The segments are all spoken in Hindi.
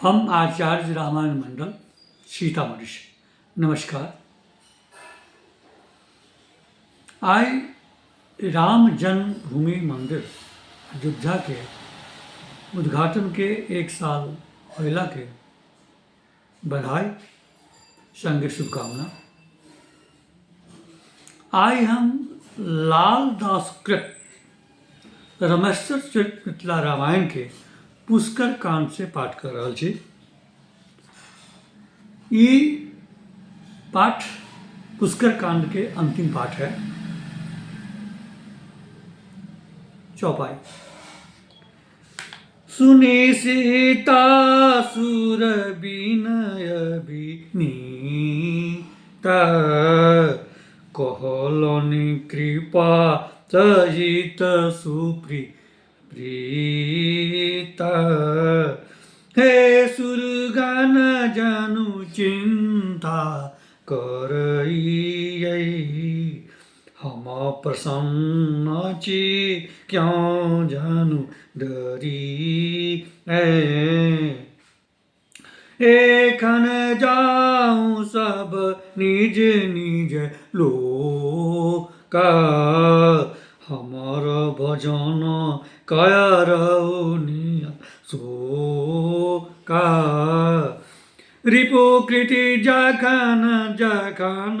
हम आचार्य रामायण मंडल सीतामढ़ी से नमस्कार। आज राम जन्मभूमि मंदिर अयोध्या के उद्घाटन के 1 साल होला के बधाई संगे शुभकामना। आज हम लाल दासकृत रमेश्वर चरित मिथिला रामायण के पुष्कर कांड से पाठ कर रहा छी। ई पाठ पुष्कर कांड के अंतिम पाठ है। चौपाई। सुनी सीता सुर विनय विनीत, कहलनि कृपा सहित सुप्रीत। हे सुरगण जनु चिंता करई, हम प्रसन्न छी क्यों जनु डरी। एखन जाऊं सब निज निज लोक, हमर भजन करौनिया शोका। रिपुकृति जखन जखन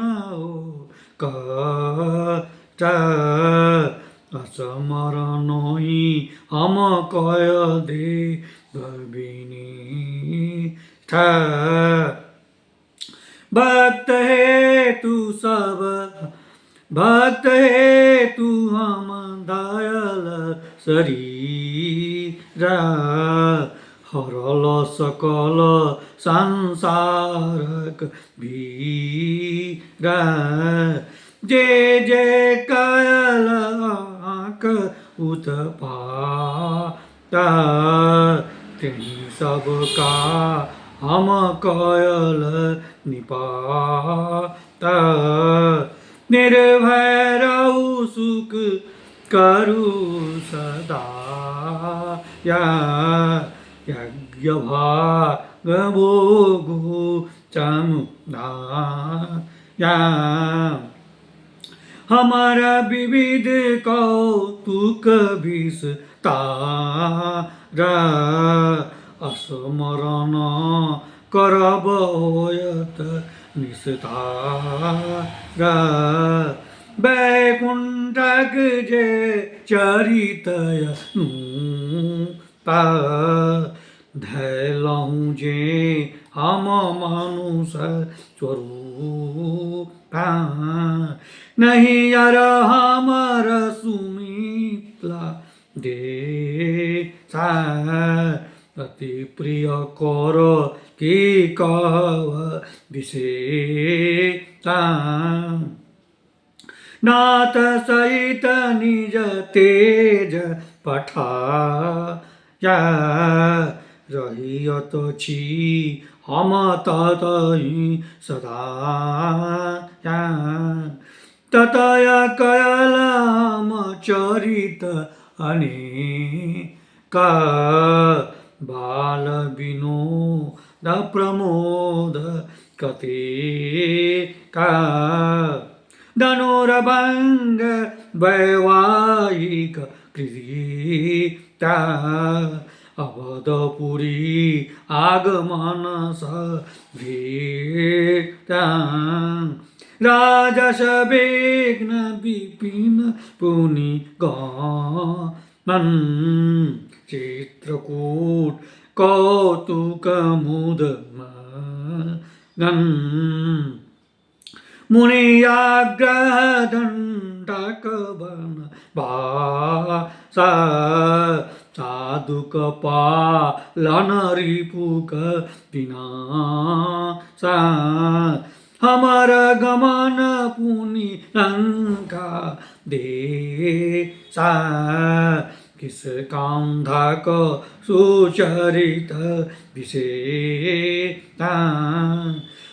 कष्ट, असमरणहि हम कय दे विनीत। भक्त हेतु सब भक्त हेतु हम दयाल शरीर, हरल सकल संसारक भीर। जे जे कयल आँक उत्पात, तिनि सबका हम कयल निपात। निर्भय रहु सुख करु सदा, यज्ञ भाग भोगु समुदाय। हमारा विविध कौतुक विस्तार, असमरण करब होयत निस्तार। बैकुंठक जे चरितय धैलहु जे हम मानुष स्वरूप। नहीं अर हमर सुमित्ला देशा, अति प्रिय कर की कव विशेषा। नाथ सहित निज तेज पठाया, रहियत छी हम ततहि सदा। ततय कयल हम चरित अनेक, बाल विनोद प्रमोद कतेका। धनुर्भंग वैवाहिक कृता, अवधपुरी आगमन सभेता। राजस विघ्न विपिन पुनि गमन, चित्रकूट कौतुक मुद मगन। मुनियाग्रह दंडक बन बासा, साधुक पालन रिपुक विनाशा। हमर गमन पुनि लंका देशा, किस कांधक सुचरित विशेषा।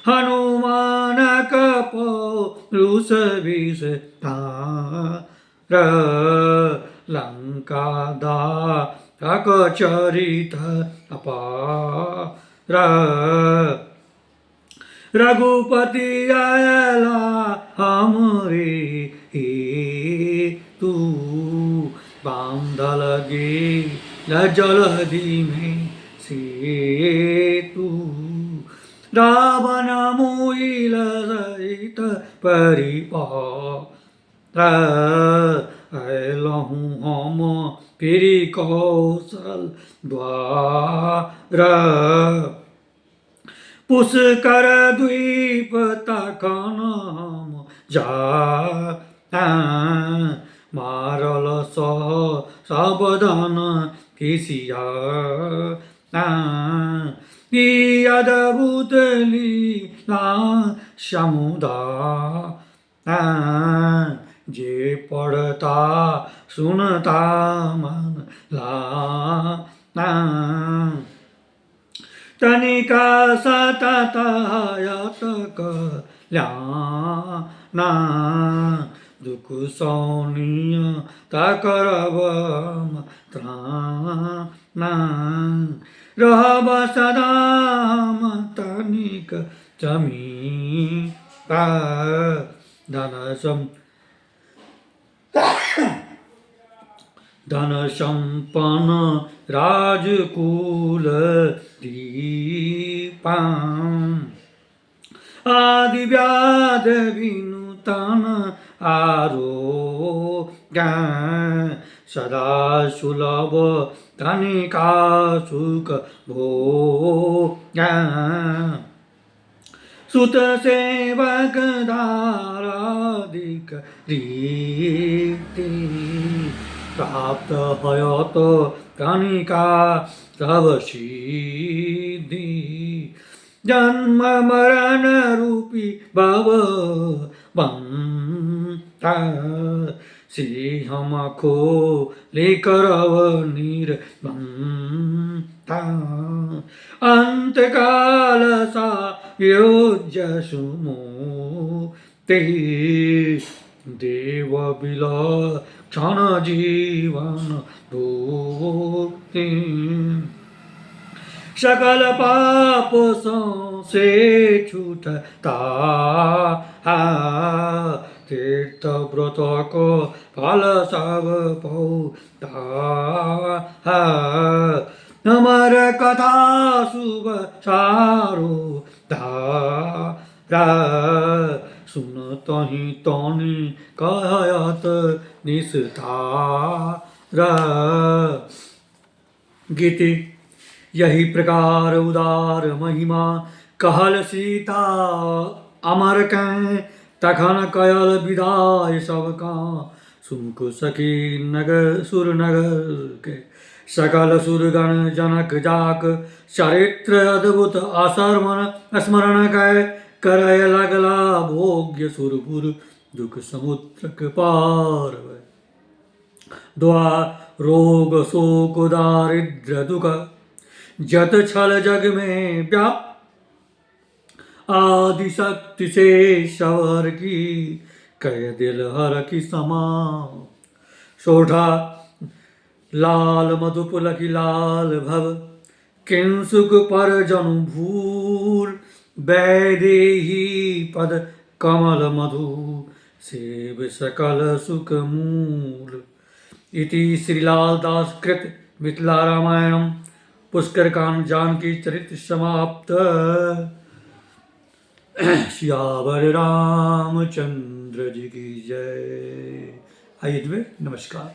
हनुमानक पौरुष विस्तार, लंका दाहक चरित अपार। रघुपति आयला हमरे तू बांधा लगे जलधि में से तू रावण मोइल सहित परिपलहु हम फिरी कौशल द्वार पुष्कर द्वीप तखन हम जा मारल सावधान किसिया अद्भुत लीला समुदा जे पढ़ता सुनता मन ला तनिका सततायत कल्याणा दुख सौनिय तकरब त्राणा रहब सदा तनिक जमी धन संपन्न राजकुल दीपा आदि व्याध विनुतन आरोग्य सदा सुलभ धनिका सुख भोग सुत सेवक दारादिक रीति प्राप्त हयत कनिका तव सिद्धि जन्म मरण रूपी भव बंता सिंहमखो लेकरव निर्बंता अंतकाल सा योज्य सुमो ते देव विलक्षण जीवन भोक्ति सकल पाप से छूटता तीर्थ व्रत को फल सब पौता अमर कथा शुभ सारो धारा सुनतहि तनि कहत निस्तारा गीति यही प्रकार उदार महिमा कहल सीता अमर कं तखन कयल विदाय सबका सुमुख सखी नगर सुर नगर के सकल सुरगण जनक जाक चरित्र अद्भुत असरमन स्मरण कै करय लगला भोग्य सुरपुर दुख समुद्र के पार द्वा रोग शोक दारिद्र दुख जत छल जग में व्याप आदि शक्ति से सवर की कह दिल हर की समा सोढ़ा लाल मधुपुलकी लाल भव किंसुक पर जनु भूल वैदेही पद कमल मधु सेव सकल सुख मूल इति श्रीलाल दास कृत मिथिला रामायणम पुष्कर कांड जानकी चरित्र समाप्त। सियावर रामचंद्र जी की जय। आइए नमस्कार।